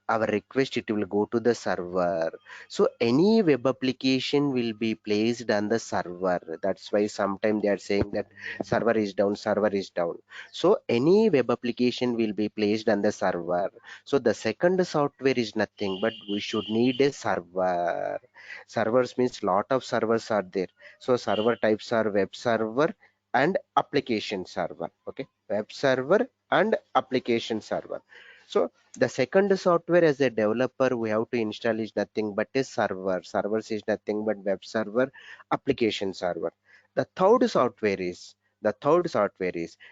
our request, it will go to the server. So any web application will be placed on the server. That's why sometimes they are saying that server is down, server is down. So any web application will be placed on the server. So the second software is nothing but we should need a server. Servers means lot of servers are there. So server types are web server and application server. Okay, web server and application server. So the second software as a developer we have to install is nothing but a server. Servers is nothing but web server, application server. The third software is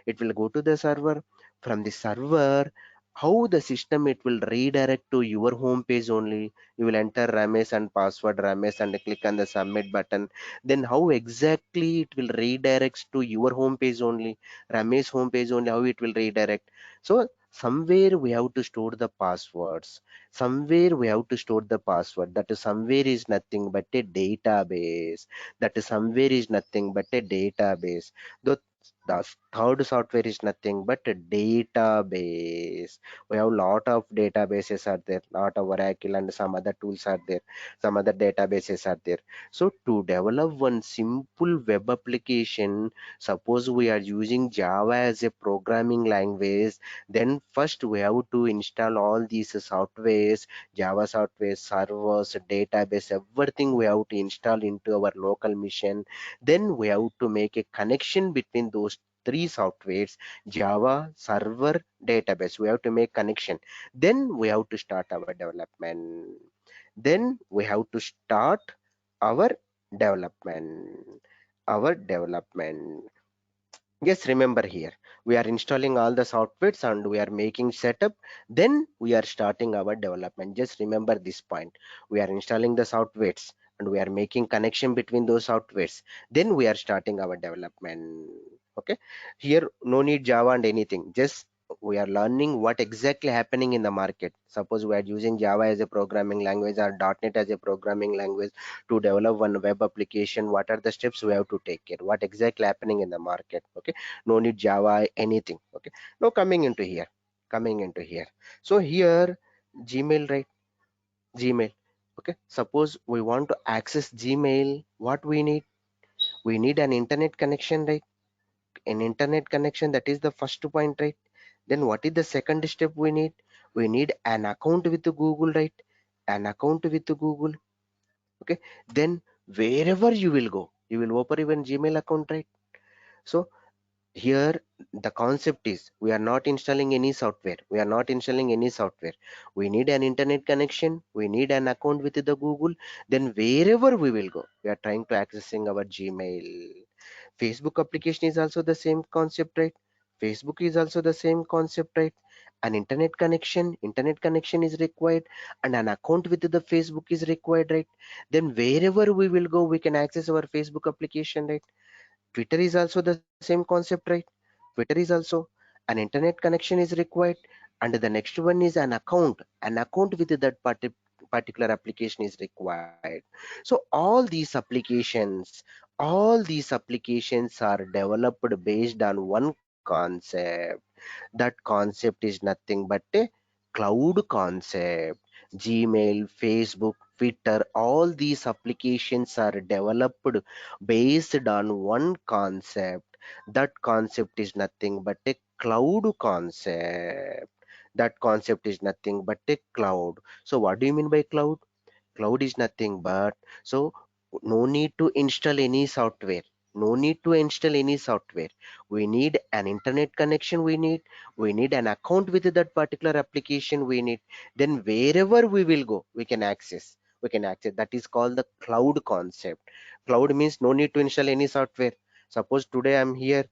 it will go to the server. From the server, how the system it will redirect to your home page only. You will enter Ramesh and password Ramesh and click on the submit button. Then how exactly it will redirect to your home page only, Ramesh home page only, how it will redirect. So somewhere we have to store the passwords. Somewhere we have to store the password. That is somewhere is nothing but a database. That is somewhere is nothing but a database. The third software is nothing but a database. We have lot of databases are there, lot of Oracle and some other tools are there, some other databases are there. So to develop one simple web application, suppose we are using Java as a programming language, then first we have to install all these softwares, Java software, servers, database, everything we have to install into our local machine. Then we have to make a connection between those three softwares, Java, server, database. We have to make connection. Then we have to start our development. Then we have to start our development. Our development. Yes, remember here, we are installing all the softwares and we are making setup. Then we are starting our development. Just remember this point. We are installing the softwares and we are making connection between those softwares. Then we are starting our development. Okay. Here, no need Java and anything. Just we are learning what exactly happening in the market. Suppose we are using Java as a programming language or .NET as a programming language to develop one web application. What are the steps we have to take care, what exactly happening in the market. Okay, no need Java anything. Okay, now coming into here, so here Gmail, right? Gmail. Okay, suppose we want to access Gmail, what we need an internet connection, right? An internet connection, that is the first point, right? Then what is the second step we need an account with Google, right? An account with Google. Okay, then wherever you will go, you will open even Gmail account, right? So here the concept is we are not installing any software, we need an internet connection, we need an account with the Google. Then wherever we will go, we are trying to accessing our Gmail. Facebook application is also the same concept, right? Facebook is also the same concept, right? An internet connection is required, and an account with the Facebook is required, right? Then wherever we will go, we can access our Facebook application, right? Twitter is also the same concept, right? Twitter is also an internet connection is required, and the next one is an account with that particular application is required. So all these applications are developed based on one concept. That concept is nothing but a cloud concept. Gmail, Facebook, Twitter, all these applications are developed based on one concept. That concept is nothing but a cloud concept. That concept is nothing but a cloud. So what do you mean by cloud? Cloud is nothing but, so no need to install any software. No need to install any software. We need an internet connection. We need an account with that particular application. Then wherever we will go, we can access. That is called the cloud concept. Cloud means no need to install any software. Suppose today I'm here,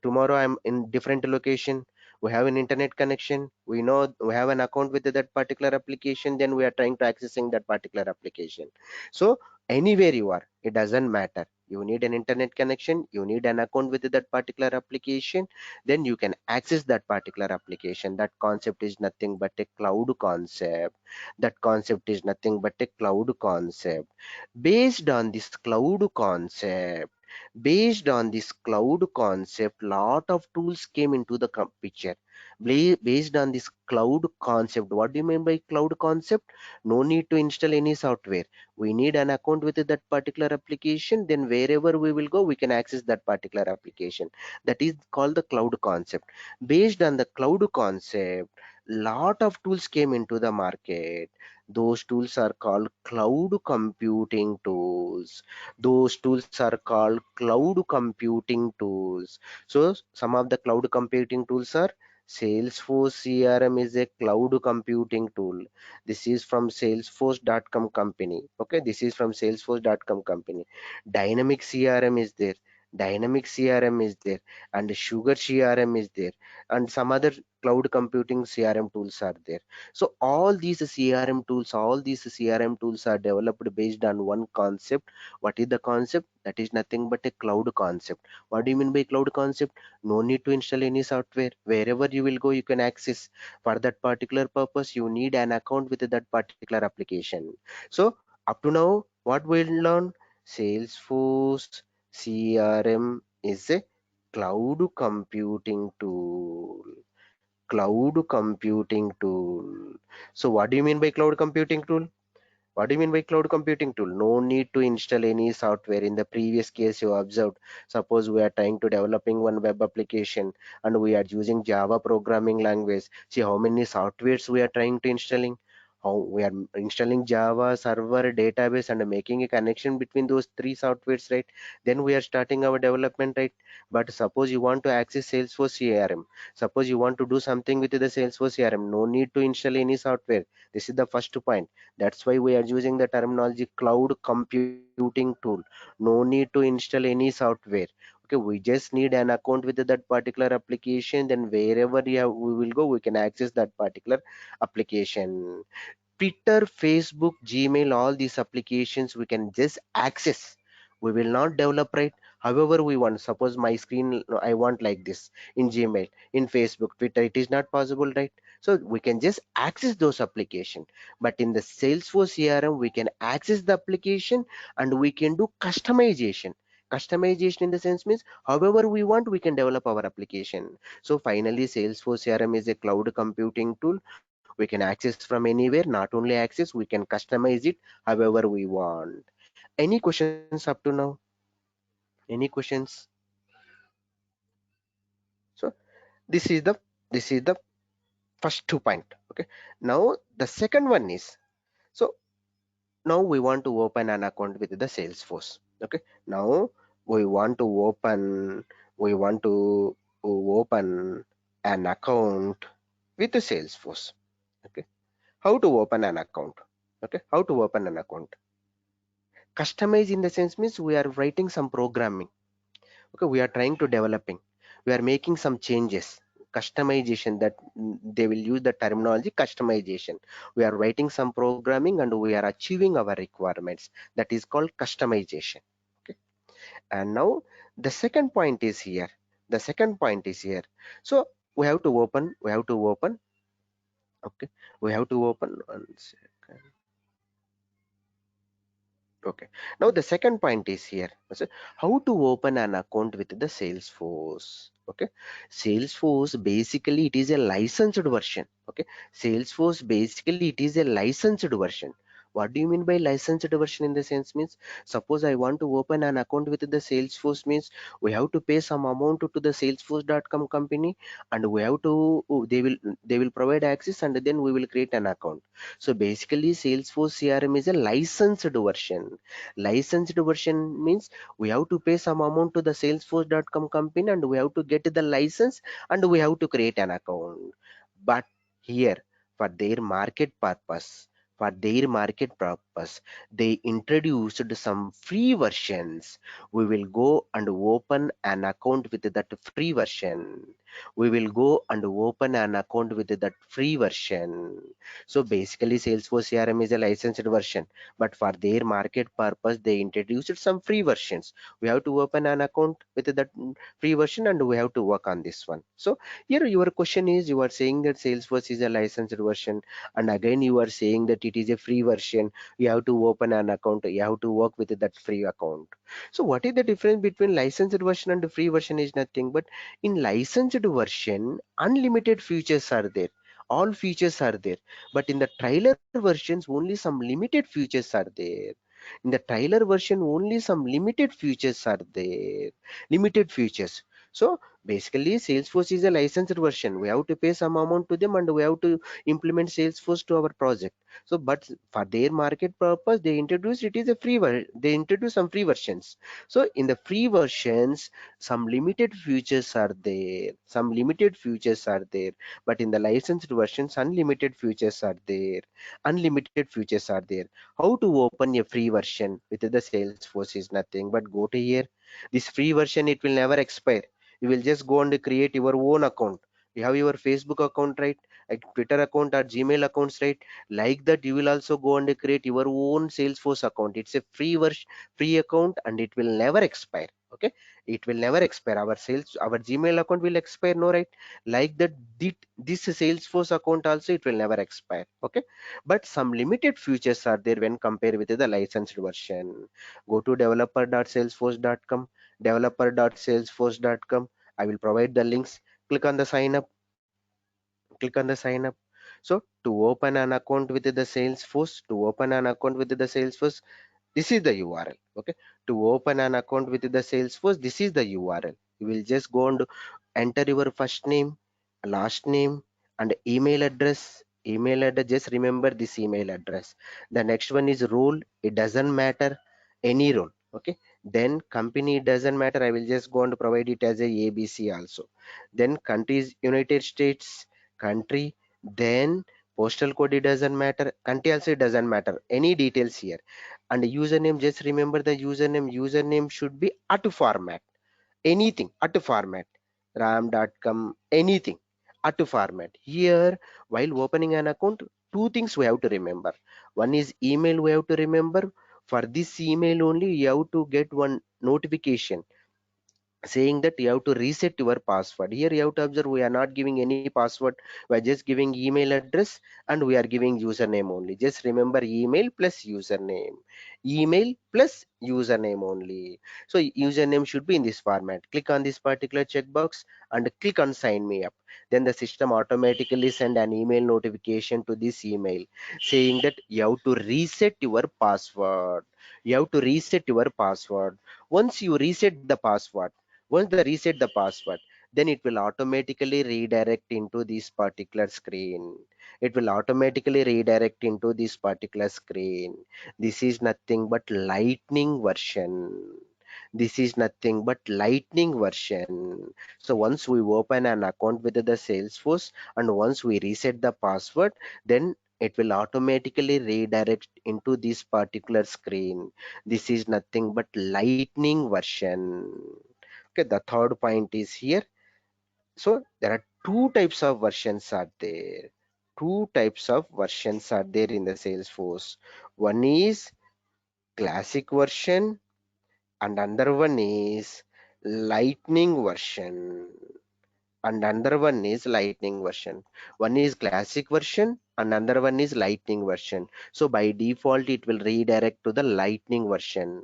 tomorrow I'm in different location. We have an internet connection, we know we have an account with that particular application, then we are trying to accessing that particular application. So anywhere you are, it doesn't matter, you need an internet connection, you need an account with that particular application, then you can access that particular application. That concept is nothing but a cloud concept. That concept is nothing but a cloud concept. Based on this cloud concept, Based on this cloud concept, lot of tools came into the picture. Based on this cloud concept, what do you mean by cloud concept? No need to install any software. We need an account with that particular application, then wherever we will go, we can access that particular application. That is called the cloud concept. Based on the cloud concept, lot of tools came into the market. Those tools are called cloud computing tools. Those tools are called cloud computing tools. So some of the cloud computing tools are Salesforce CRM is a cloud computing tool. This is from salesforce.com company. Okay, this is from salesforce.com company. Dynamic CRM is there. Dynamic CRM is there, and Sugar CRM is there, and some other cloud computing CRM tools are there. So all these CRM tools are developed based on one concept. What is the concept? That is nothing but a cloud concept. What do you mean by cloud concept? No need to install any software. Wherever you will go, you can access. For that particular purpose, you need an account with that particular application. So up to now, what we'll learn? Salesforce CRM is a cloud computing tool. Cloud computing tool. So what do you mean by cloud computing tool? What do you mean by cloud computing tool? No need to install any software. In the previous case you observed, suppose we are trying to developing one web application and we are using Java programming language. See how many softwares we are trying to installing. How we are installing Java server database and making a connection between those three softwares, right? Then we are starting our development, right? But suppose you want to access Salesforce CRM. Suppose you want to do something with the Salesforce CRM. No need to install any software. This is the first point. That's why we are using the terminology cloud computing tool. No need to install any software. Okay, we just need an account with that particular application. Then wherever we will go, we can access that particular application. Twitter, Facebook, Gmail, all these applications we can just access. We will not develop, right? However we want. Suppose my screen I want like this in Gmail, in Facebook, Twitter. It is not possible, right? So we can just access those applications. But in the Salesforce CRM, we can access the application and we can do customization. Customization in the sense means however we want, we can develop our application. So finally, Salesforce CRM is a cloud computing tool. We can access from anywhere. Not only access, we can customize it however we want. Any questions up to now? Any questions? So this is the first 2 point. Okay, now the second one is, so now we want to open an account with the Salesforce. Okay, now we want to open we want to open an account with the Salesforce. Okay, how to open an account? Okay, how to open an account? Customize in the sense means we are writing some programming. Okay, we are trying to developing, we are making some changes. Customization, that they will use the terminology customization. We are writing some programming and we are achieving our requirements. That is called customization. Okay, and now the second point is here. The second point is here. So we have to open. Okay, we have to open one second. Okay. Now the second point is here. So how to open an account with the Salesforce. Okay. Salesforce basically it is a licensed version. Okay. Salesforce basically it is a licensed version. What do you mean by licensed version in the sense means? Suppose I want to open an account with the Salesforce means we have to pay some amount to the Salesforce.com company, and we have to they will provide access and then we will create an account. So basically, Salesforce CRM is a licensed version. Licensed version means we have to pay some amount to the Salesforce.com company and we have to get the license and we have to create an account. But here, for their market purpose, they introduced some free versions. We will go and open an account with that free version. We will go and open an account with that free version. So basically Salesforce CRM is a licensed version, but for their market purpose, they introduced some free versions. We have to open an account with that free version and we have to work on this one. So here your question is, you are saying that Salesforce is a licensed version and again you are saying that it is a free version. We have to open an account, you have to work with that free account. So what is the difference between licensed version and the free version is nothing but in licensed version, unlimited features are there. All features are there. But in the trailer versions, only some limited features are there. In the trailer version, only some limited features are there. Limited features. So basically, Salesforce is a licensed version. We have to pay some amount to them and we have to implement Salesforce to our project. So, but for their market purpose, they introduced it is a free they introduce some free versions. So in the free versions, some limited features are there. Some limited features are there. But in the licensed versions, unlimited features are there. Unlimited features are there. How to open a free version with the Salesforce is nothing but go to here. This free version, it will never expire. You will just go and create your own account. You have your Facebook account, right? Like Twitter account or Gmail accounts, right? Like that, you will also go and create your own Salesforce account. It's a free version, free account, and it will never expire. Okay, it will never expire. Our Gmail account will expire, no, right? Like that, this Salesforce account also, it will never expire. Okay, but some limited features are there when compared with the licensed version. Go to developer.salesforce.com, developer.salesforce.com. I will provide the links. Click on the sign up. Click on the sign up. So to open an account with the Salesforce, to open an account with the Salesforce, this is the URL. Okay, to open an account with the Salesforce, this is the URL. You will just go and enter your first name, last name, and email address. Email address, just remember this email address. The next one is role. It doesn't matter, any role. Okay, then company, doesn't matter. I will just go and provide it as a ABC also. Then country is United States. Country, then postal code, it doesn't matter. Country also, it doesn't matter, any details here. And username, just remember the username should be auto format. Anything auto format, ram.com, anything auto format. Here, while opening an account, two things we have to remember. One is email, we have to remember. For this email only, you have to get one notification saying that you have to reset your password. Here you have to observe, we are not giving any password, we are just giving email address, and we are giving username only. Just remember, email plus username, email plus username only. So username should be in this format. Click on this particular checkbox and click on sign me up. Then the system automatically send an email notification to this email saying that you have to reset your password. You have to reset your password. Once you reset the password, once the reset the password, then it will automatically redirect into this particular screen. It will automatically redirect into this particular screen. This is nothing but lightning version. This is nothing but lightning version. So once we open an account with the Salesforce and once we reset the password, then it will automatically redirect into this particular screen. This is nothing but lightning version. Okay, the third point is here. So there are two types of versions are there. Two types of versions are there in the Salesforce. One is classic version and another one is lightning version. And another one is lightning version. One is classic version and another one is lightning version. So by default, it will redirect to the lightning version.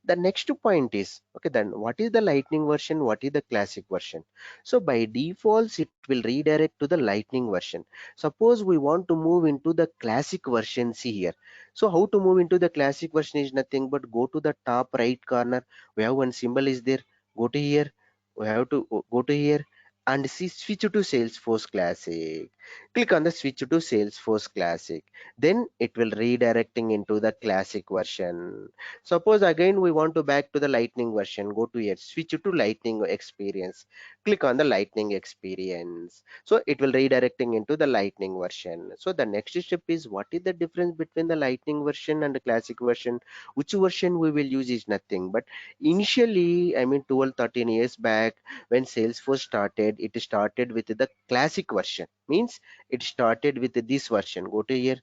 The next point is, okay, then what is the lightning version, what is the classic version? So by default, it will redirect to the lightning version. Suppose we want to move into the classic version, see here. So how to move into the classic version is nothing but go to the top right corner. We have one symbol is there. Go to here. We have to go to here and see switch to Salesforce Classic. Click on the switch to Salesforce Classic. Then it will redirecting into the classic version. Suppose again we want to back to the lightning version, go to here, switch to lightning experience. Click on the lightning experience. So it will redirecting into the lightning version. So the next step is, what is the difference between the lightning version and the classic version? Which version we will use is nothing. But initially, I mean 12, 13 years back, when Salesforce started, it started with the classic version. Means it started with this version. Go to here,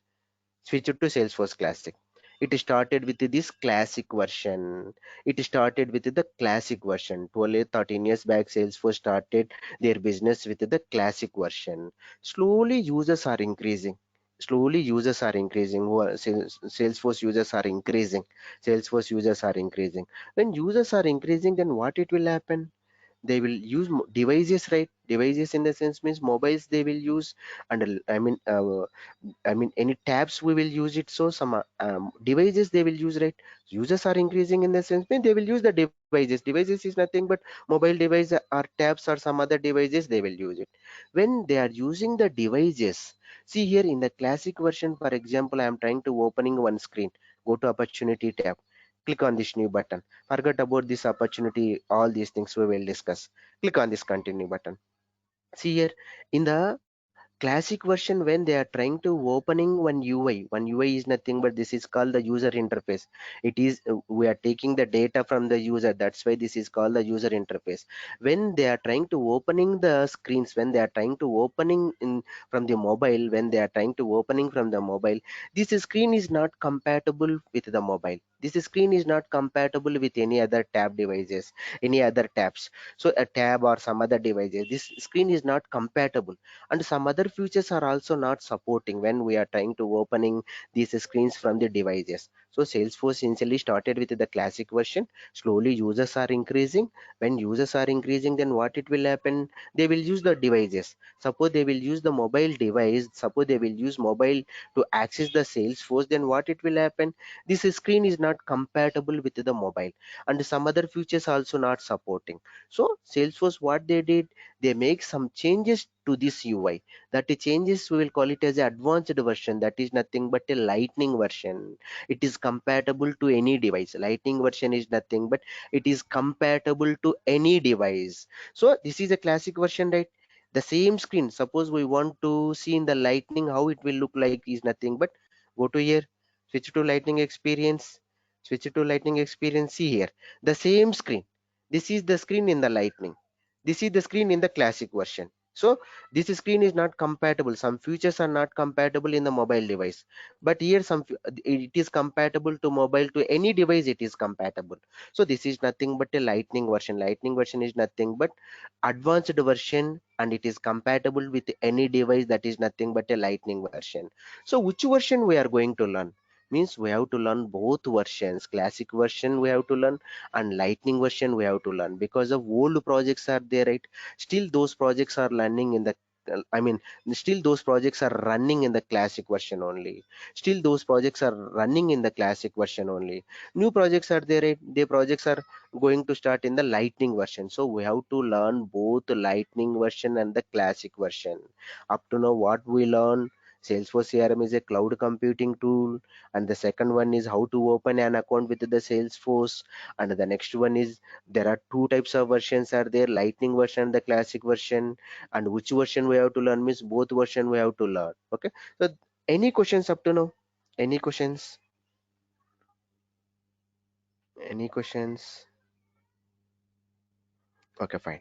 switch to Salesforce Classic. It started with this classic version. It started with the classic version. 12, 13 years back, Salesforce started their business with the classic version. Slowly, users are increasing. slowly users are increasing, Salesforce users are increasing, Salesforce users are increasing. When users are increasing, then what it will happen? They will use devices, right? Devices in the sense means mobiles they will use. And I mean, any tabs we will use it. So some devices they will use, right? Users are increasing in the sense when they will use the devices. Devices is nothing but mobile device or tabs or some other devices they will use it. When they are using the devices, see here in the classic version, for example, I am trying to opening one screen. Go to opportunity tab. Click on this new button. Forget about this opportunity. All these things we will discuss. Click on this continue button. See here in the classic version when they are trying to opening one UI is nothing but this is called the user interface. It is we are taking the data from the user, that's why this is called the user interface. When they are trying to opening the screens, when they are trying to opening in from the mobile, when they are trying to opening from the mobile, this screen is not compatible with the mobile. This screen is not compatible with any other tab devices, any other tabs. So a tab or some other devices, this screen is not compatible. And some other features are also not supporting when we are trying to opening these screens from the devices. So Salesforce initially started with the classic version. Slowly users are increasing. When users are increasing, then what it will happen? They will use the devices. Suppose they will use the mobile device. Suppose they will use mobile to access the Salesforce. Then what it will happen? This screen is not compatible with the mobile, and some other features also not supporting. So Salesforce, what they did, they make some changes to this UI. That the changes we will call it as an advanced version. That is nothing but a lightning version. It is compatible to any device. Lightning version is nothing but it is compatible to any device. So this is a classic version, right? The same screen. Suppose we want to see in the lightning how it will look like is nothing but go to here, switch to lightning experience, switch to lightning experience. See here the same screen. This is the screen in the lightning, this is the screen in the classic version. So this screen is not compatible. Some features are not compatible in the mobile device. But here it is compatible to mobile, to any device it is compatible. So this is nothing but a lightning version. Lightning version is nothing but advanced version, and it is compatible with any device. That is nothing but a lightning version. So which version we are going to learn? Means we have to learn both versions. Classic version we have to learn and lightning version we have to learn, because of old projects are there, right? Still those projects are learning in the I mean, still those projects are running in the classic version only. Still those projects are running in the classic version only. New projects are there, right? The projects are going to start in the lightning version. So we have to learn both the lightning version and the classic version. Up to now what we learn, Salesforce CRM is a cloud computing tool, and the second one is how to open an account with the Salesforce, and the next one is there are two types of versions are there, lightning version and the classic version. And which version we have to learn means both version we have to learn. Okay, so any questions up to now? Any questions? Any questions? Okay, fine.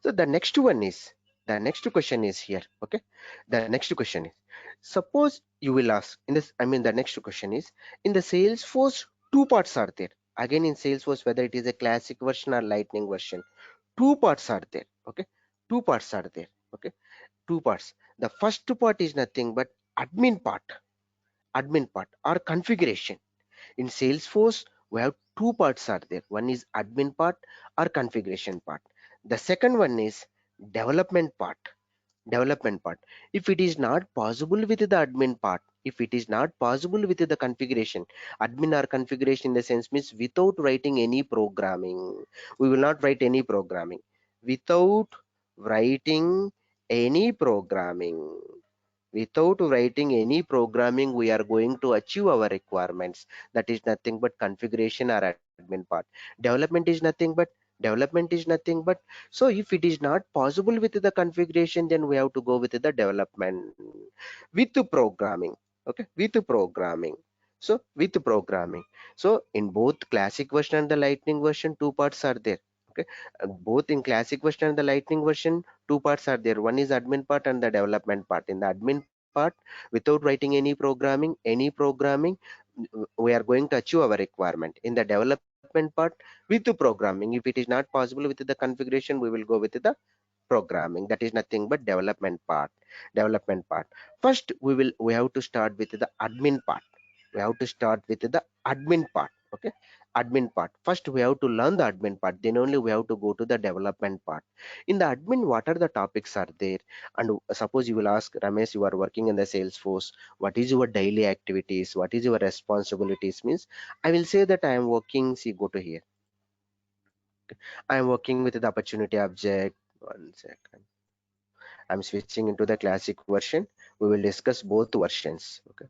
So the next question is here. Okay, the next question is, suppose you will ask in this, I mean the next question is, in the Salesforce two parts are there. Again in Salesforce, whether it is a classic version or lightning version, two parts are there. Okay, two parts are there. Okay, two parts. The first part is nothing but admin part, admin part or configuration. In Salesforce, we have two parts are there. One is admin part or configuration part. The second one is development part. Development part. If it is not possible with the admin part, if it is not possible with the configuration, admin or configuration in the sense means without writing any programming, we will not write any programming. Without writing any programming, without writing any programming, we are going to achieve our requirements. That is nothing but configuration or admin part. Development is nothing but development is nothing but, so if it is not possible with the configuration, then we have to go with the development with the programming. Okay, with the programming. So with the programming. So in both classic version and the lightning version, two parts are there. Okay, both in classic version and the lightning version, two parts are there. One is admin part and the development part. In the admin part, without writing any programming, we are going to achieve our requirement. In the development part, with the programming, if it is not possible with the configuration, we will go with the programming. That is nothing but development part. First we have to start with the admin part. We have to start with the admin part. Okay, admin part. First we have to learn the admin part, then only we have to go to the development part. In the admin, what are the topics are there? And suppose you will ask, Ramesh, you are working in the Salesforce, what is your daily activities, what is your responsibilities? Means I will say that I am working, see, go to here, I am working with the opportunity object. One second, I'm switching into the classic version. We will discuss both versions. Okay.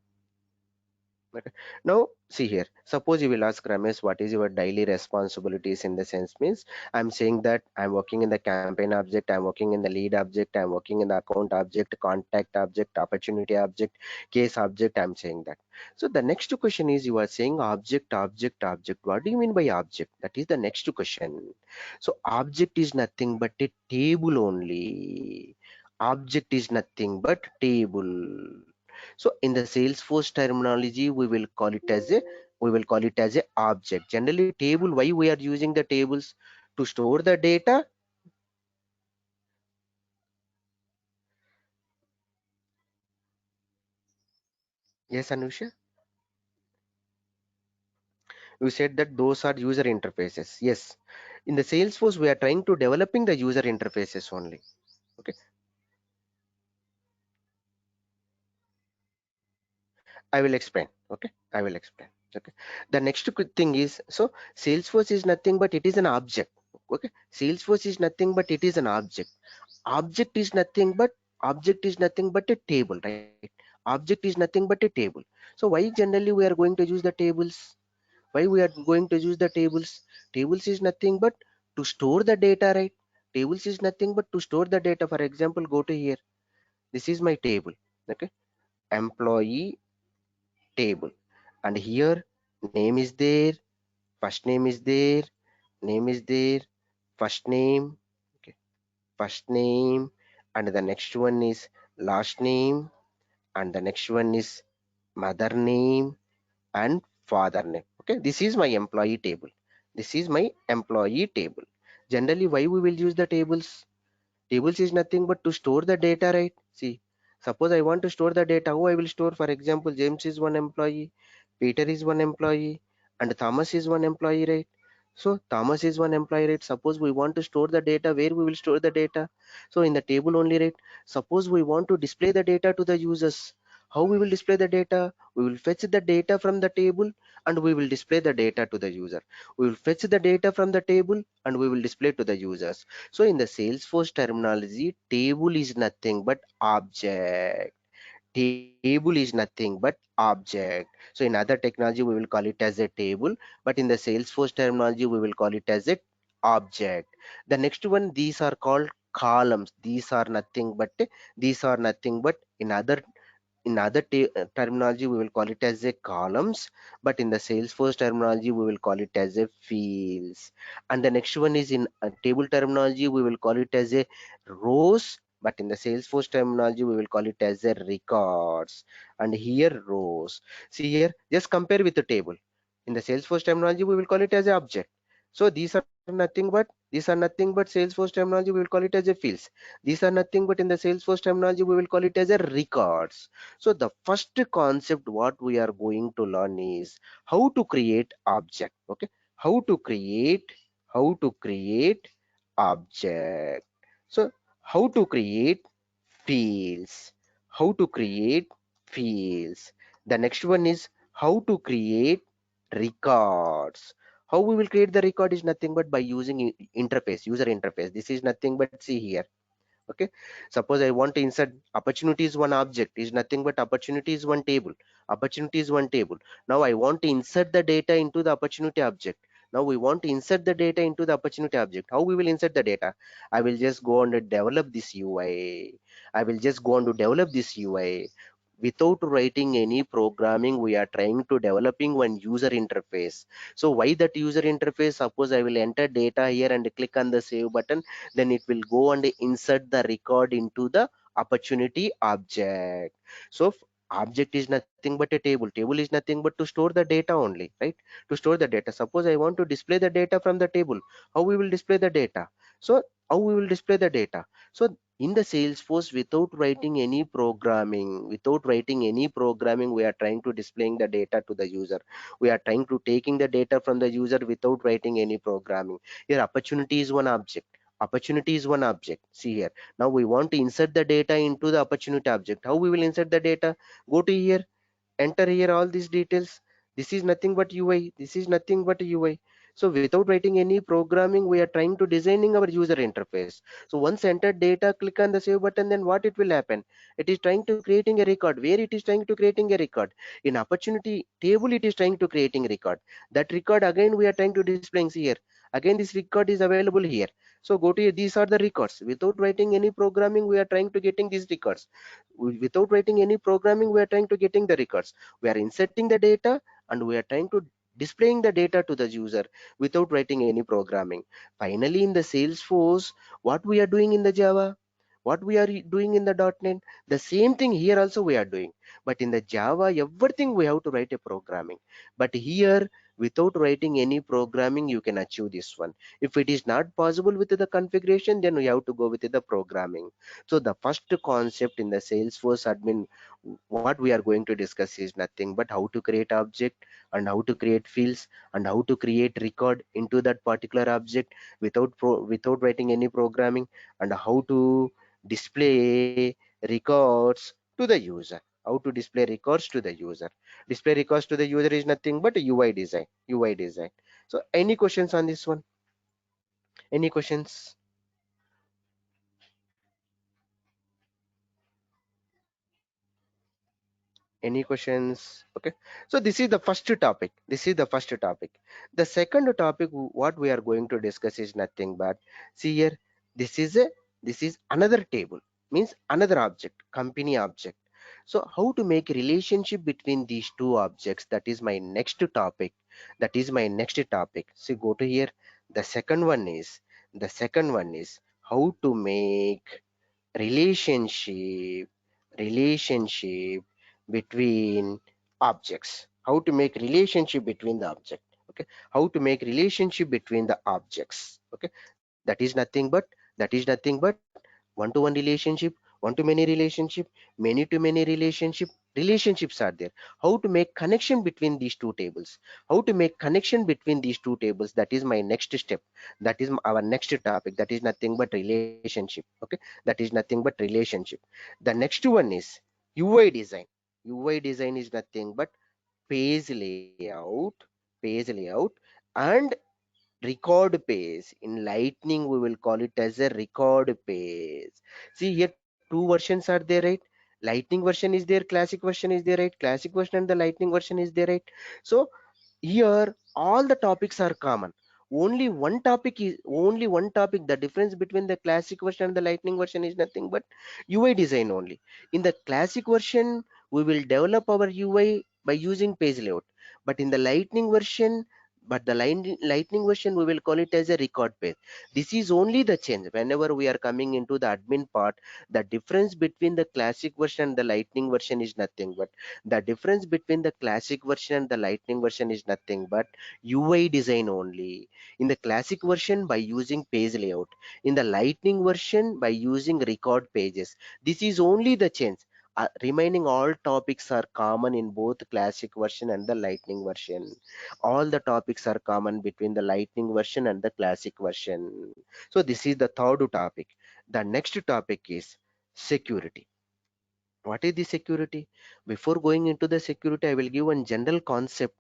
Okay. Now, see here. Suppose you will ask, Ramesh, what is your daily responsibilities? In the sense means I'm saying that I'm working in the campaign object, I'm working in the lead object, I'm working in the account object, contact object, opportunity object, case object. I'm saying that. So the next question is, you are saying object, object, object. What do you mean by object? That is the next question. So object is nothing but a table only. Object is nothing but table. So in the Salesforce terminology, we will call it as a object. Generally, table. Why we are using the tables? To store the data. Yes, Anusha. You said that those are user interfaces. Yes. In the Salesforce, we are trying to developing the user interfaces only. Okay. I will explain. Okay. I will explain. Okay. The next thing is, so Salesforce is nothing but it is an object. Okay. Salesforce is nothing but it is an object. Object is nothing but a table, right? Object is nothing but a table. So why generally we are going to use the tables? Why we are going to use the tables? Tables is nothing but to store the data, right? Tables is nothing but to store the data. For example, go to here, this is my table. Okay, employee table, and here name is there, first name is there, name is there, first name. Okay, first name, and the next one is last name, and the next one is mother name and father name. Okay, this is my employee table. This is my employee table. Generally, why we will use the tables? Tables is nothing but to store the data, right? See, suppose I want to store the data. How I will store? For example, James is one employee, Peter is one employee, and Thomas is one employee, right? So Thomas is one employee, right? Suppose we want to store the data, where we will store the data? So in the table only, right? Suppose we want to display the data to the users. How we will display the data? We will fetch the data from the table and we will display the data to the user. We will fetch the data from the table and we will display to the users. So in the Salesforce terminology, table is nothing but object. Table is nothing but object. So in other technology, we will call it as a table, but in the Salesforce terminology, we will call it as a object. The next one, these are called columns. These are nothing but in other terminology we will call it as a columns, but in the Salesforce terminology we will call it as a fields. And the next one is in table terminology we will call it as a rows, but in the Salesforce terminology we will call it as a records. And here rows, see here, just compare with the table. In the Salesforce terminology we will call it as a object. So these are nothing but Salesforce terminology we will call it as a fields. These are nothing but in the Salesforce terminology we will call it as a records. So the first concept what we are going to learn is how to create object. Okay, how to create object. So how to create fields, how to create fields. The next one is how to create records. How we will create the record is nothing but by using interface, user interface. This is nothing but, see here. Okay, suppose I want to insert opportunity is one object, is nothing but opportunity is one table. Opportunity is one table. Now I want to insert the data into the opportunity object. Now we want to insert the data into the opportunity object. How we will insert the data? I will just go on to develop this UI. I will just go on to develop this UI. Without writing any programming, we are trying to developing one user interface. So why that user interface? Suppose I will enter data here and click on the save button, then it will go and insert the record into the opportunity object. So object is nothing but a table. Table is nothing but to store the data only, right? To store the data. Suppose I want to display the data from the table. How we will display the data? So how we will display the data? So in the Salesforce, without writing any programming, we are trying to displaying the data to the user. We are trying to taking the data from the user without writing any programming. Here opportunity is one object. Opportunity is one object. See here. Now we want to insert the data into the opportunity object. How we will insert the data? Go to here, enter here all these details. This is nothing but UI. This is nothing but UI. So without writing any programming, we are trying to designing our user interface. So once entered data, click on the save button, then what it will happen? It is trying to creating a record. Where it is trying to creating a record? In opportunity table, it is trying to creating record. That record again we are trying to displaying. See here. Again this record is available here. So go to here. These are the records. Without writing any programming, we are trying to getting these records. Without writing any programming, we are trying to getting the records. We are inserting the data and we are trying to displaying the data to the user without writing any programming. Finally, in the Salesforce, what we are doing in the Java, what we are doing in the .NET, the same thing here also we are doing. But in the Java, everything we have to write a programming. But here, without writing any programming, you can achieve this one. If it is not possible with the configuration, then we have to go with the programming. So the first concept in the Salesforce admin, what we are going to discuss is nothing but how to create object and how to create fields and how to create record into that particular object without writing any programming, and how to display records to the user. How to display records to the user. Display records to the user is nothing but UI design. UI design. So any questions on this one? Any questions? Any questions? Okay, so this is the first topic. The second topic what we are going to discuss is nothing but, see here, this is a this is another table, means another object, company object. So how to make a relationship between these two objects, that is my next topic. See, go to here. The second one is how to make relationship relationship between objects. How to make relationship between the object. Okay, how to make relationship between the objects. Okay, that is nothing but one to one relationship, one to many relationship, many to many relationship. Relationships are there. How to make connection between these two tables? That is my next step. That is our next topic. That is nothing but relationship. Okay, that is nothing but relationship. The next one is UI design. UI design is nothing but page layout and record page. In Lightning we will call it as a record page. See here, two versions are there, right? Lightning version is there, classic version is there, right? Classic version and the Lightning version is there, right? So here all the topics are common. Only one topic, the difference between the classic version and the Lightning version is nothing but UI design only. In the classic version, we will develop our UI by using page layout, but in the lightning version we will call it as a record page. This is only the change. Whenever we are coming into the admin part, the difference between the classic version and the Lightning version is nothing but UI design only. In the classic version by using page layout, in the Lightning version by using record pages. This is only the change. Remaining all topics are common in both classic version and the Lightning version. All the topics are common between the Lightning version and the classic version. So this is the third topic. The next topic is security. What is the security? Before going into the security, I will give one general concepts.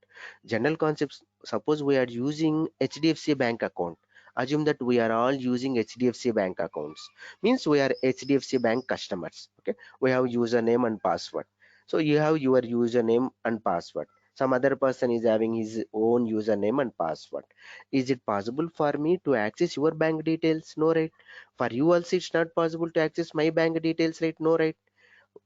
Suppose we are using HDFC bank account. Assume that we are all using HDFC bank accounts. Means we are HDFC bank customers. Okay, we have username and password. So you have your username and password. Some other person is having his own username and password. Is it possible for me to access your bank details? No, right? For you also it's not possible to access my bank details, right? No, right?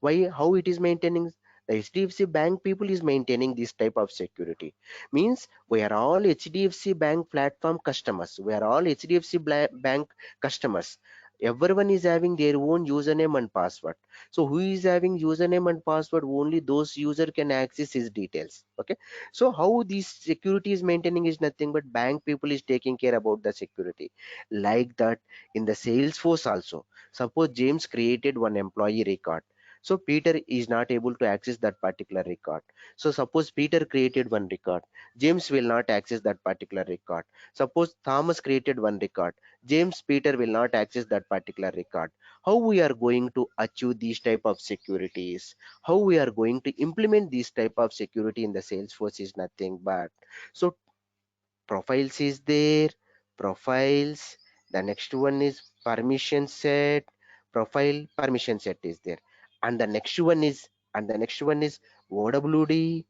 Why? How it is maintaining? The HDFC bank people is maintaining this type of security. Means we are all HDFC bank platform customers. We are all HDFC bank customers. Everyone is having their own username and password. So who is having username and password? Only those user can access his details. Okay. So how this security is maintaining is nothing but bank people is taking care about the security. Like that, in the Salesforce also, suppose James created one employee record, so Peter is not able to access that particular record. So suppose Peter created one record, James will not access that particular record. Suppose Thomas created one record, James Peter will not access that particular record. How we are going to achieve these type of securities? How we are going to implement this type of security in the Salesforce is nothing but, so profiles is there, profiles. The next one is permission set, profile permission set is there, and the next one is OWD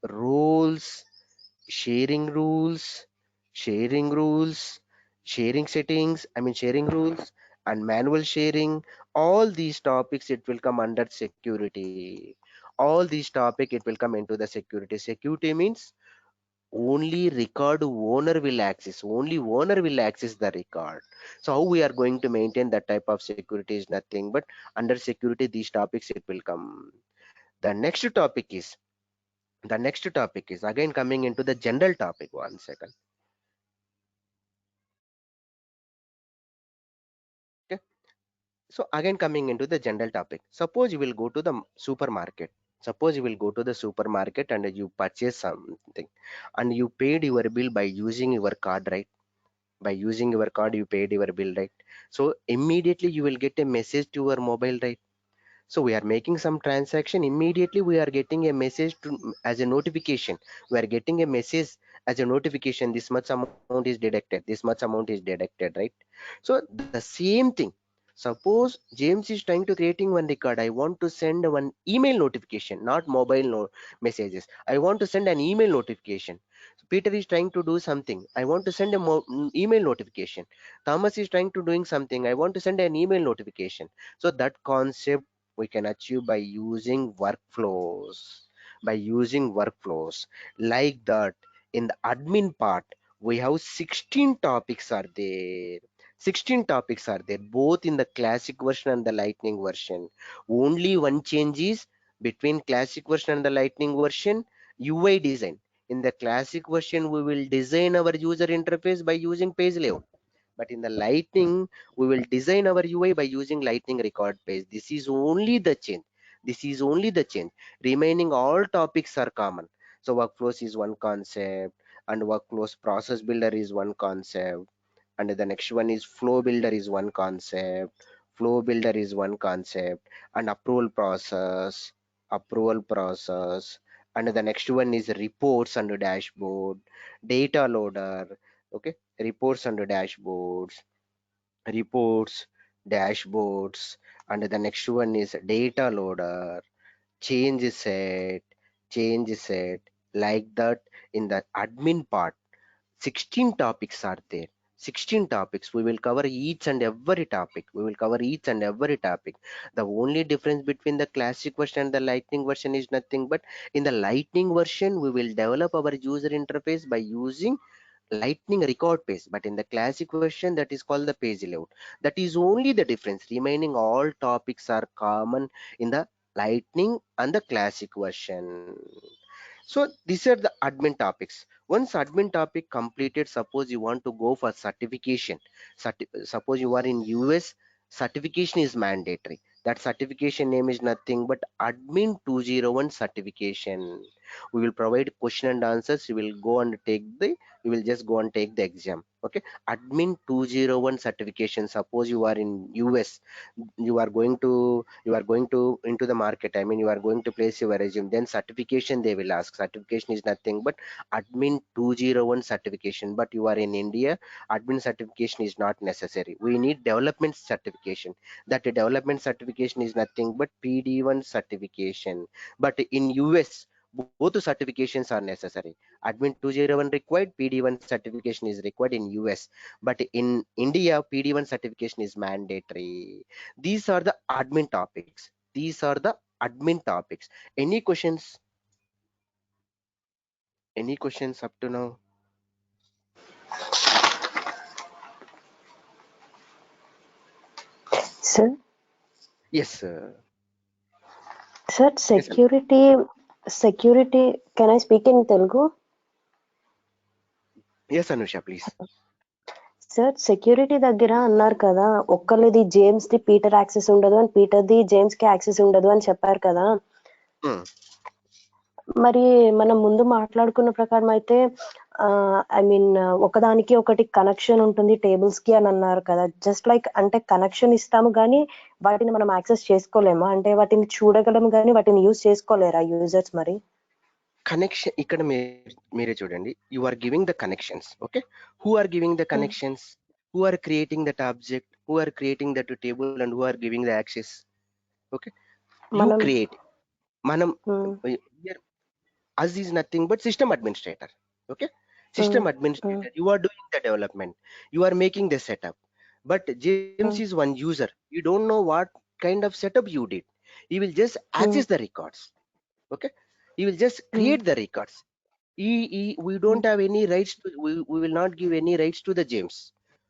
roles, sharing rules, sharing rules, sharing settings, sharing rules, and manual sharing. All these topics it will come under security. All these topic it will come into the security. Security means only record owner will access, only owner will access the record. So how we are going to maintain that type of security is nothing but under security these topics it will come. The next topic is, again coming into the general topic. One second. Okay. So again coming into the general topic. Suppose you will go to the supermarket. Suppose you will go to the supermarket and you purchase something and you paid your bill by using your card, right? By using your card you paid your bill, right? So immediately you will get a message to your mobile, right? So we are making some transaction, immediately we are getting a message as a notification. We are getting a message as a notification, this much amount is deducted, this much amount is deducted, right? So the same thing, suppose James is trying to creating one record, I want to send one email notification, not mobile messages, I want to send an email notification. So Peter is trying to do something, I want to send a email notification. Thomas is trying to doing something, I want to send an email notification. So that concept we can achieve by using workflows, like that. In the admin part we have 16 topics are there. 16 topics are there both in the classic version and the lightning version. Only one change is between classic version and the lightning version: UI design. In the classic version we will design our user interface by using page layout, but in the lightning we will design our UI by using lightning record page. This is only the change. This is only the change. Remaining all topics are common. So workflows is one concept, and workflows process builder is one concept, and the next one is flow builder is one concept. Flow builder is one concept, and approval process, and the next one is reports and dashboard, data loader. Okay, reports and dashboards, reports, dashboards, and the next one is data loader, change set, change set, like that. In the admin part 16 topics are there. 16 topics, we will cover each and every topic, the only difference between the classic version and the lightning version is nothing but in the lightning version we will develop our user interface by using lightning record page, but in the classic version that is called the page layout. That is only the difference. Remaining all topics are common in the lightning and the classic version. So these are the admin topics. Once admin topic completed, suppose you want to go for certification. Suppose you are in US, certification is mandatory. That certification name is nothing but admin 201 certification. We will provide question and answers. You will just go and take the exam. Okay. Admin 201 certification. Suppose you are in US, you are going to into the market, you are going to place your resume, then certification they will ask. Certification is nothing but admin 201 certification. But you are in India, admin certification is not necessary, we need development certification. That development certification is nothing but PD1 certification. But in US both the certifications are necessary. Admin 201 required, PD1 certification is required in US, but in India PD1 certification is mandatory. These are the admin topics. Any questions? Any questions up to now? Sir, Yes, sir, yes, security, can I speak in Telugu? yes, Anusha, please. Sir security దగ్గర అన్నారు కదా, ఒక్కళ్ళది James the Peter access ఉండదు అని, Peter the James కి access ఉండదు అని చెప్పారు కదా. మరి మనం ముందు మాట్లాడుకున్న ప్రకారం అయితే ఐ మీన్ ఒకదానికి ఒకటి కనెక్షన్ ఉంటుంది టేబుల్స్ కి అని అన్నారు కదా. జస్ట్ లైక్ అంటే కనెక్షన్ ఇస్తాము కానీ వాటిని మనం యాక్సెస్ చేసుకోలేమా? అంటే వాటిని చూడగలము కానీ వాటిని యూజ్ చేసుకోలేరా యూజర్స్? మరి కనెక్షన్ ఇక్కడ మీరే చూడండి, you are giving the connections. Okay, who are giving the connections? Who are creating that object? Who are creating that table and who are giving the access? Okay, you create. మనం us is nothing but system administrator. Okay, system administrator, you are doing the development, you are making the setup, but James is one user. You don't know what kind of setup you did. He will just access the records. Okay, he will just create the records. We don't have any rights to, we will not give any rights to the James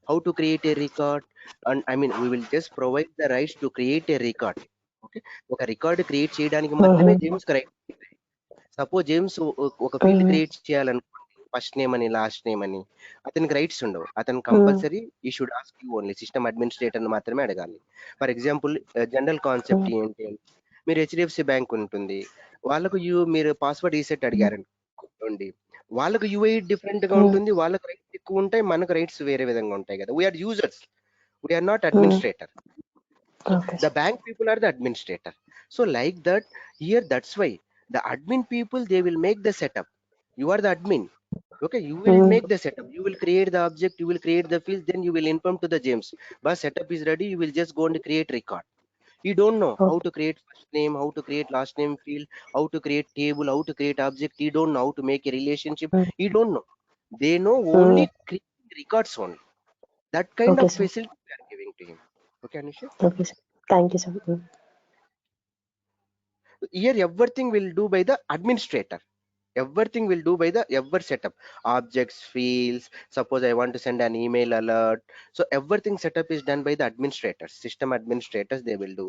how to create a record. And I mean, we will just provide the rights to create a record. Okay, ఒక record create చేయడానికి మాత్రమే James right. Suppose James ఒక field create చేయాలనుకోండి, first name అని last name అని, అతనికి rights ఉండవు. అతను compulsory ఈ should ask you only, system administrator మాత్రమే అడగాలి. ఫర్ ఎగ్జాంపుల్, జనరల్ కాన్సెప్ట్ ఏంటి అంటే, మీరు హెచ్డిఎఫ్సి బ్యాంక్ ఉంటుంది, వాళ్ళకు మీరు పాస్వర్డ్ రీసెట్ అడిగారనుకోండి, వాళ్ళకు యూఐ డిఫరెంట్ గా ఉంటుంది, వాళ్ళకి రైట్స్ ఎక్కువ ఉంటాయి, మనకు రైట్స్ వేరే విధంగా ఉంటాయి కదా. We're users, we're not administrator. So the bank people are the administrator. So like that, here that's why the admin people, they will make the setup. You are the admin. Okay, you will make the setup, you will create the object, you will create the field, then you will inform to the James, but setup is ready, you will just go and create record. You don't know how to create first name, how to create last name field, how to create table, how to create object. You don't know how to make a relationship. You don't know. They know only creating records only. That kind Okay, of sir. facility we are giving to him. Okay, Anisha? Okay, sir. Thank you, sir. Here everything will do by the administrator. Everything will do by the ever setup, objects, fields. Suppose I want to send an email alert, so everything setup is done by the administrators, system administrators. They will do.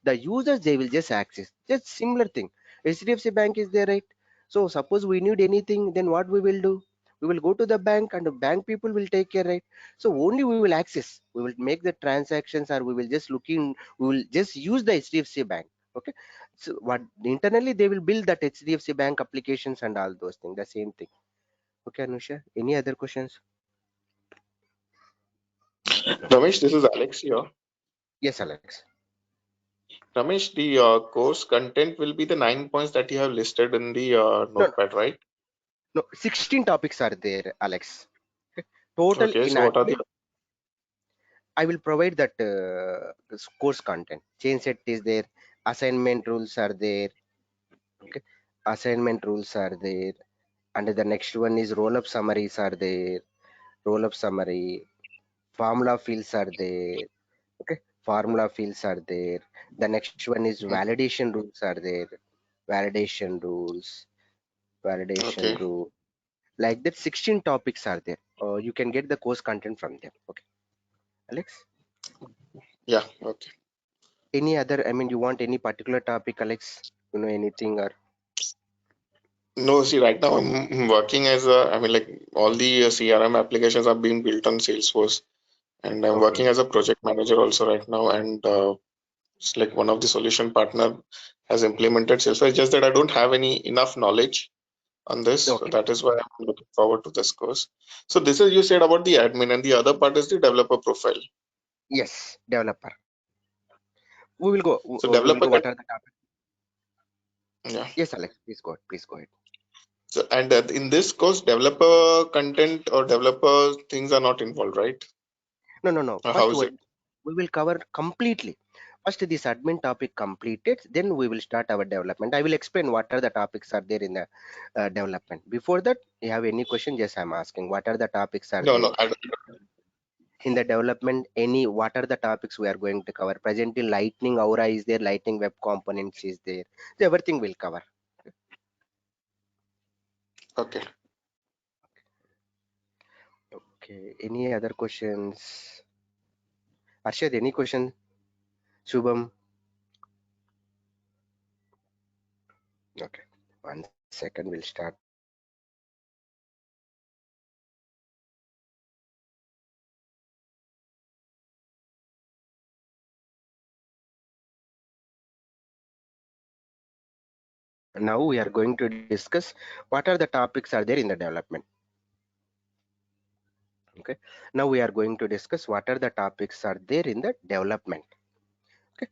The users, they will just access, just similar thing. HDFC bank is there, right? So suppose we need anything, then what we will do? We will go to the bank and the bank people will take care, right? So only we will access, we will make the transactions, or we will just look in, we will just use the HDFC bank. Okay, so what internally they will build that HDFC bank applications and all those things, the same thing. Okay, Anusha, any other questions? Ramesh, this is Alex here. Yes, Alex. Ramesh, the course content will be the 9 points that you have listed in the No, notepad, right? no, 16 topics are there, Alex. Okay. Total Okay, in so what are the admin, I will provide that course content. Chain set is there, assignment rules are there. Okay, assignment rules are there, and the next one is roll up summaries are there. Roll up summary, formula fields are there. Okay, formula fields are there. The next one is validation rules are there. Validation rules, validation okay? rule. Like that, 16 topics are there. You can get the course content from them. Okay, Alex. Yeah, okay. Any other? I mean, you want any particular topic, Alex? You know anything or? No, see, right now I'm working as a, I mean, like all the CRM applications are being built on Salesforce, and I'm Okay. working as a project manager also right now. And it's like one of the solution partner has implemented Salesforce. Just that I don't have any enough knowledge on this. So Okay. that is why I'm looking forward to this course. So this is you said about the admin, and the other part is the developer profile. Yes, developer. We will go. So We will developer go. can, What are the topics? yeah. Yes, Alex. Please go. Please go ahead. So and in this course, developer content or developer things are not involved, right? No, no, no. Or how First, is it? we will cover completely. First, this admin topic completed, then we will start our development. I will explain what are the topics are there in the development. Before that, you have any question? Yes, I'm asking. What are the topics are No, there no. I, in the development? Any? What are the topics we are going to cover? Presently, Lightning Aura is there. Lightning Web Components is there. So everything will cover. okay. Okay. Any other questions? Arshad, any question? Shubham. Okay, 1 second, we'll start. Now we are going to discuss what are the topics are there in the development. Okay, now we are going to discuss what are the topics are there in the development. Okay,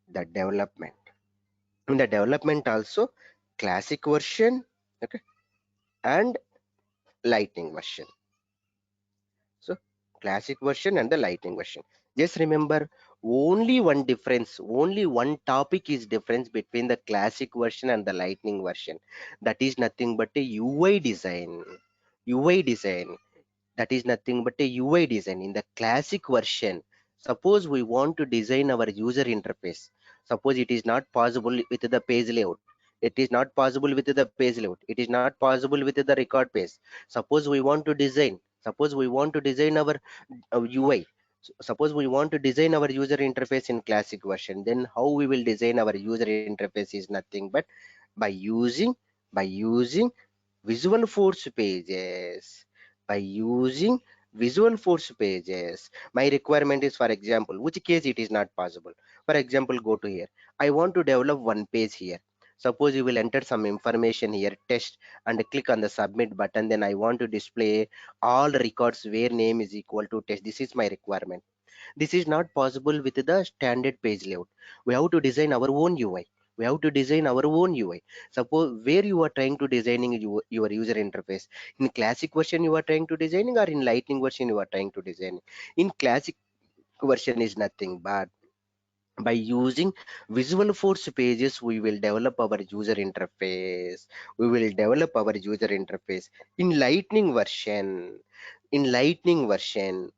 the development. In the development also, classic version, okay, and lightning version. So classic version and the lightning version. Just remember, only one difference, only one topic is difference between the classic version and the lightning version. That is nothing but a UI design. UI design. That is nothing but a UI design. In the classic version, suppose we want to design our user interface. Suppose it is not possible with the page layout. It is not possible with the page layout. It is not possible with the record page. Suppose we want to design. Suppose we want to design our UI. Suppose we want to design our user interface in classic version. Then how we will design our user interface is nothing but by using Visual Force pages. By using Visual Force pages. My requirement is, for example, which case it is not possible. For example, go to here. I want to develop one page here. Suppose you will enter some information here, test, and click on the submit button. Then I want to display all records where name is equal to test. This is my requirement. This is not possible with the standard page layout. We have to design our own UI. We have to design our own UI. Suppose where you are trying to designing your user interface. In classic version you are trying to designing, or in lightning version you are trying to design. In classic version is nothing but by using Visual Force pages we will develop our user interface. We will develop our user interface. In lightning version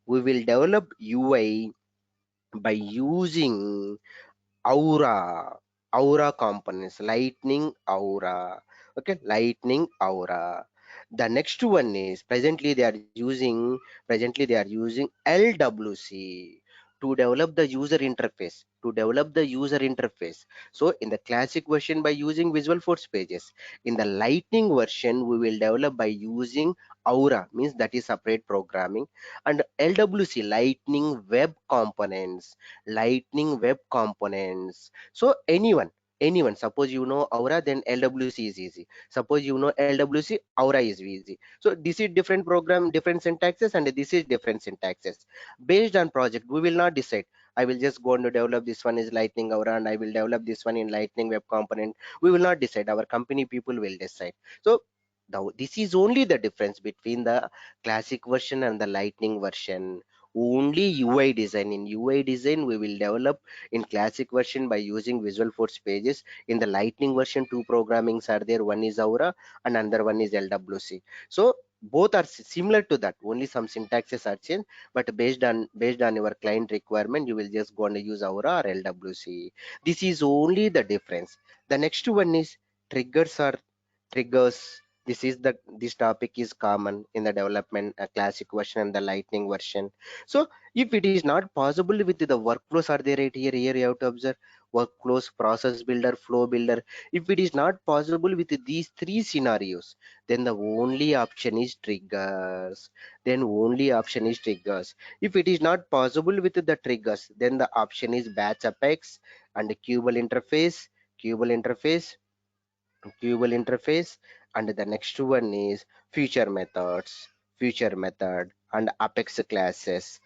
we will develop UI by using Aura, Aura components, Lightning Aura. Okay, Lightning Aura. The next one is presently they are using LWC to develop the user interface. To develop the user interface. So in the classic version by using Visual Force pages. In the Lightning version, we will develop by using Aura, means that is separate programming, and LWC, Lightning Web Components. So anyone, suppose you know Aura, then LWC is easy. Suppose you know LWC, Aura is easy. So this is different program, different syntaxes, and this is different syntaxes. Based on project, we will not decide. I will just go on to develop this one is Lightning Aura, and I will develop this one in Lightning Web Component. We will not decide. Our company people will decide. So now this is only the difference between the classic version and the Lightning version. Only UI design. In UI design we will develop in classic version by using Visual Force pages. In the Lightning version, two programmings are there. One is Aura and another one is LWC. So both are similar to that, only some syntaxes are changed, but based on your client requirement you will just go and use Aura or LWC. This is only the difference. The next one is triggers. This topic is common in the development, classic version and the lightning version. So if it is not possible with the workflows are there right here you have to observe workflows, process builder, flow builder. If it is not possible with these three scenarios, then the only option is triggers. If it is not possible with the triggers, then the option is batch apex and cubal interface Qubal interface, and the next one is future method, and apex classes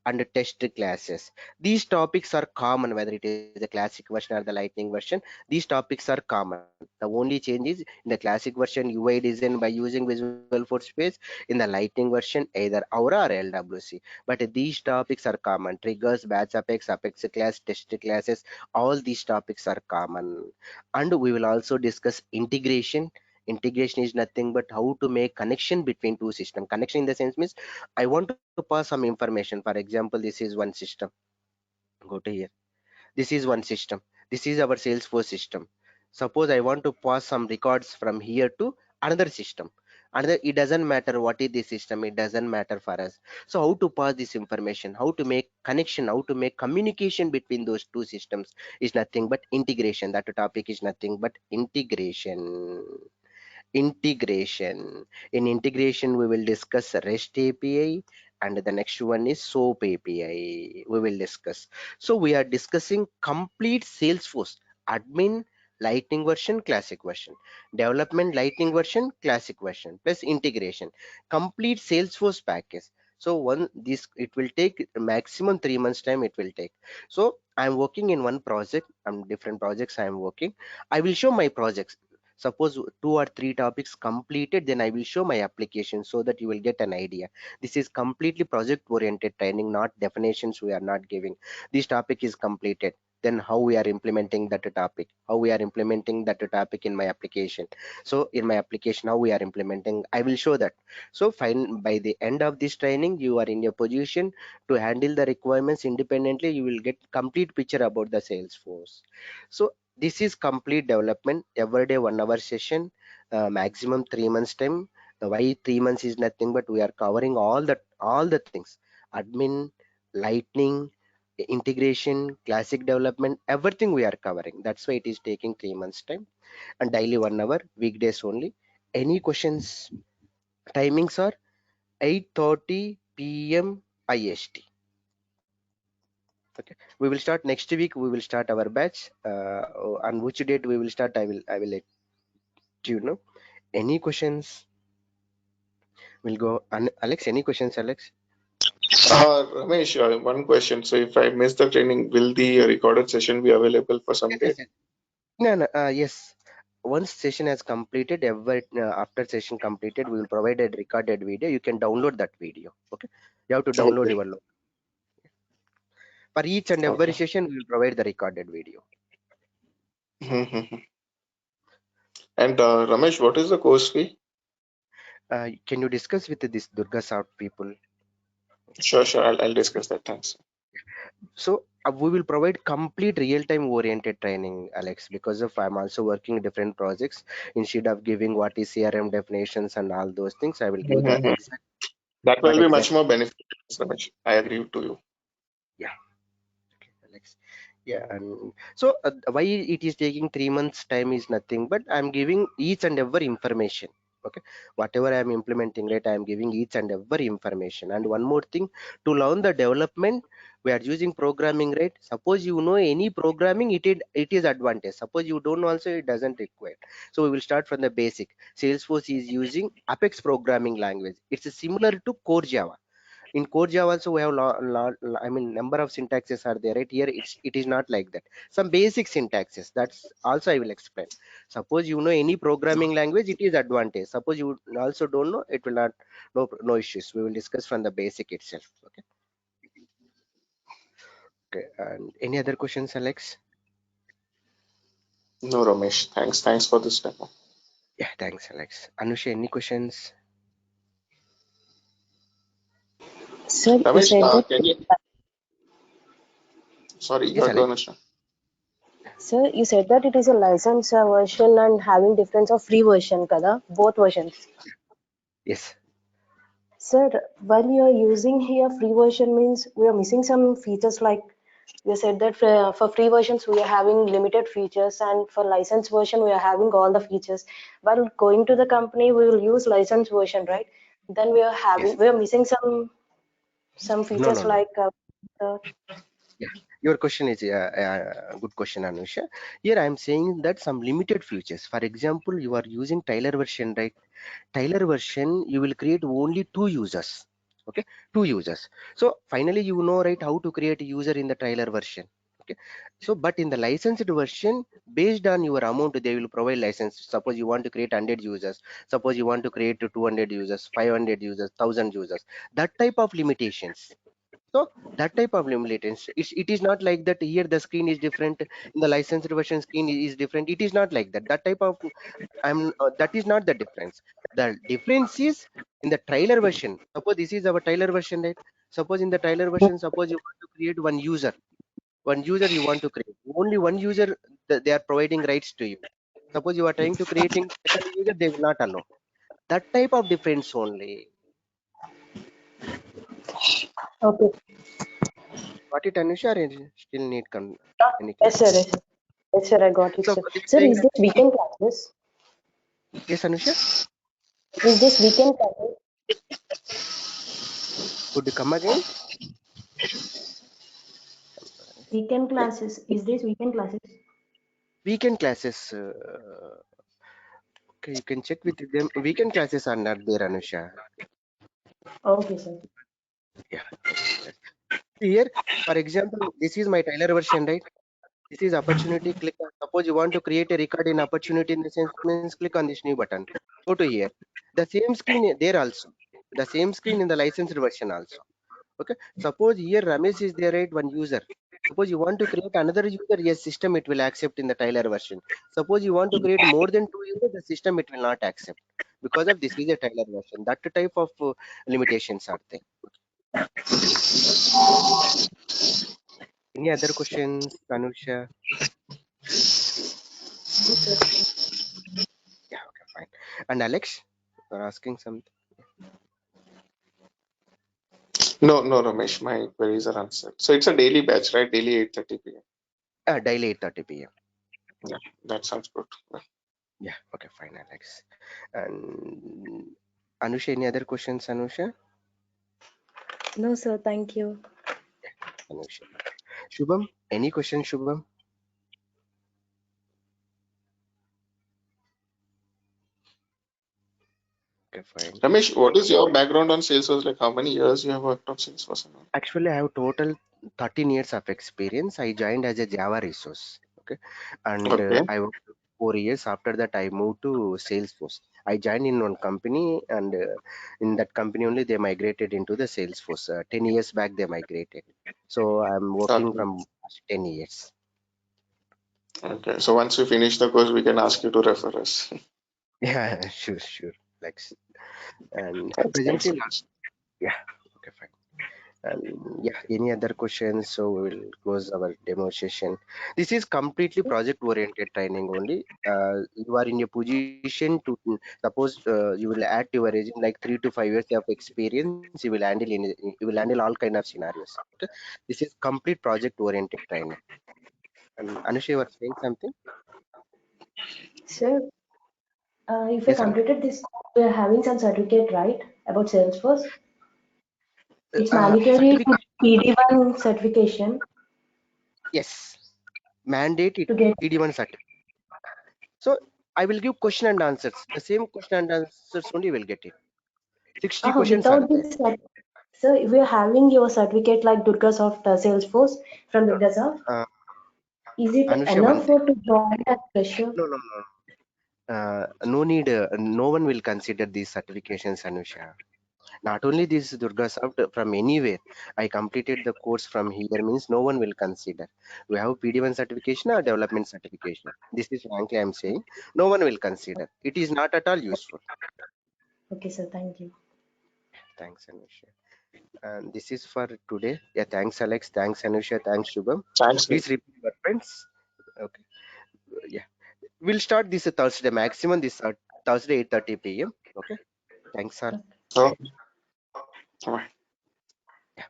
and test classes. These topics are common whether it is the classic version or the lightning version. These topics are common. The only change is in the classic version UI design by using Visual Force space, in the lightning version either Aura or LWC. But these topics are common: triggers, batch apex class, test classes. All these topics are common. And we will also discuss integration is nothing but how to make connection between two systems. Connection in the sense means I want to pass some information. For example, this is one system. Go to here. This is one system. This is our Salesforce system. Suppose I want to pass some records from here to another system. Another, it doesn't matter what is the system, it doesn't matter for us. So how to pass this information, how to make connection, how to make communication between those two systems is nothing but integration. That topic is nothing but integration. Integration. In integration, we will discuss REST API, and the next one is SOAP API. We will discuss. So we are discussing complete Salesforce admin Lightning version, classic version, development Lightning version, classic version, plus integration, complete Salesforce package. So one this it will take maximum 3 months time. It will take. So I'm working in one project. Different projects I'm working. I will show my projects. Suppose 2 or 3 topics completed, then I will show my application so that you will get an idea. This is completely project oriented training, not definitions we are not giving. This topic is completed, then how we are implementing that topic, how we are implementing that topic in my application. So in my application, how we are implementing, I will show that. So fine, by the end of this training, you are in your position to handle the requirements independently. You will get complete picture about the Salesforce. So this is complete development, every day 1 hour session, maximum 3 months time. Why 3 months is nothing but we are covering all the things: admin, lightning, integration, classic development, everything we are covering. That's why it is taking 3 months time, and daily 1 hour, weekdays only. Any questions? Timings are 8:30 p.m. IST. Okay, we will start next week. We will start our batch. On which date we will start, I will let you know. Any questions? We'll go. Alex, any questions, Alex? Ramesh, one question. So if I miss the training, will the recorded session be available for some Yes, day? yes, yes. No, no. Yes. Once session has completed, after session completed, we will provide a recorded video. You can download that video. Okay. You have to download Okay. your for each and every Okay. session. We will provide the recorded video. Mhm. And Ramesh, what is the course fee? Can you discuss with this Durga Soft people? Sure, sure. I'll discuss that. Thanks. So we will provide complete real-time oriented training, Alex, because of I'm also working different projects. Instead of giving what is CRM definitions and all those things, I will give the Mhm. exact That what will be much exact. more beneficial, Ramesh. I agree to you. Yeah, Alex. Yeah, and so why it is taking 3 months time is nothing, but I'm giving each and every information. Okay, whatever I'm implementing, right, I'm giving each and every information. And one more thing, to learn the development, we are using programming, right? Suppose you know any programming, it is advantage. Suppose you don't know also, it doesn't require. So we will start from the basic. Salesforce is using Apex programming language. It's similar to core Java. In core Java also we have number of syntaxes are there, right? Here it is not like that. Some basic syntaxes, that's also I will explain. Suppose you know any programming language, it is advantage. Suppose you also don't know, it will not, no issues. We will discuss from the basic itself. Okay. Okay, and any other questions, Alex? No, Ramesh. Thanks. Thanks for this demo. Yeah, thanks, Alex. Anusha, any questions? Sir, you Ramesh, said that. can you? Sorry, Yes, go Alex. Anushka. Sir, you said that it is a license version and having difference of free version, kada? Both versions. Yes. Sir, while you are using here free version means we are missing some features like you said that for free versions we are having limited features and for license version we are having all the features. While going to the company we will use license version, right? Then Yes. we are missing some No, no, features no. like uh, Yeah, your question is a good question, Anusha. Here I am saying that some limited features. For example, you are using Tyler version, right? Tyler version, you will create only 2 users. Okay, 2 users. So finally, you know, right, how to create a user in the Tyler version. Okay, so but in the licensed version, based on your amount, they will provide license. Suppose you want to create 100 users, suppose you want to create 200 users, 500 users, 1000 users, that type of limitations. So that type of limitations, it is not like that here the screen is different, in the licensed version screen is different. It is not like that. That type of that is not the difference. The difference is in the trailer version. Suppose this is our trailer version, right? Suppose in the trailer version, suppose you want to create one user you want to create. Only one user, they are providing rights to you. Suppose you are trying to creating second user, they will not allow. That type of difference only. Okay. Got it, Anusha? Or you still need any Yes, sir. clarification? Yes, sir. Yes, sir. I got it, So sir. they're Sir, saying is that this weekend classes? yes, Anusha, Is this weekend classes? could you come again? Weekend classes. Is this weekend classes? Weekend classes. Okay, you can check with them. Weekend classes are not there, Anusha. Okay, sir. Yeah. Here, for example, this is my Tyler version, right? This is opportunity. Click on. Suppose you want to create a record in opportunity in the sense means click on this new button. Go to here. The same screen there also. The same screen in the licensed version also. Okay. Suppose here Ramesh is there, right? One user. Suppose you want to create another user, yes, system it will accept in the Tyler version. Suppose you want to create more than two users, the system it will not accept because of this is a Tyler version. That type of limitations are there. Any other questions, Anusha? Yeah, okay, fine. And Alex, you're asking something. No, no, Ramesh, my queries are answered. So it's a daily batch, right? Daily 8:30 p.m. Daily 8:30 p.m. Yeah, that sounds good. Yeah, okay, fine, Alex. And Anusha, any other questions, Anusha? No, sir. Thank you. Anusha. Shubham, any questions, Shubham? Okay, fine. Ramesh, what is your background on Salesforce? Like, how many years you have worked on Salesforce? And all? Actually, I have total 13 years of experience. I joined as a Java resource. Okay. And Okay, I worked 4 years. After that, I moved to Salesforce. I joined in one company, and in that company only they migrated into the Salesforce. 10 years back, they migrated. So I'm working okay, from past 10 years. okay. So once we finish the course, we can ask you to refer us. Yeah, sure, sure. Like, and Thanks, presently, Ramesh. yeah, okay, fine. And yeah, any other questions? So we will close our demo session. This is completely project oriented training only. You are in a position to suppose you will add to your resume like 3 to 5 years of experience. You will handle all kind of scenarios. Okay, this is complete project oriented training. And Anusha, you were saying something? Sir, if I Yes, Anusha. completed this course, we are having some certificate, right? About Salesforce. It's mandatory to Certificate, PD1 certification yes, mandate it to get. PD1 certificate. So I will give question and answers. The same question and answers only will get it. 60 questions are Without there. this, sir, if we are having your certificate like Durgasoft Salesforce from Durgasoft, Uh, is it Anusha, one enough thing. for to join as fresher? No, no, no. No need. No one will consider these certifications, Anusha. Not only this Durga Soft from anywhere. I completed the course from here means no one will consider. We have PD1 certification or development certification. This is frankly I'm saying. No one will consider. It is not at all useful. Okay, sir. Thank you. Thanks, Anusha. And this is for today. Yeah, thanks, Alex. Thanks, Anusha. Thanks, Shubham. Thanks. Please repeat your friends. Okay. Yeah. We'll start this Thursday maximum this Thursday 8:30 p.m. Okay. Thanks, all. Oh, bye. Yeah.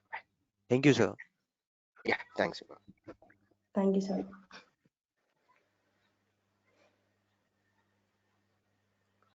Thank you, sir. Yeah. Thanks. Thank you, sir.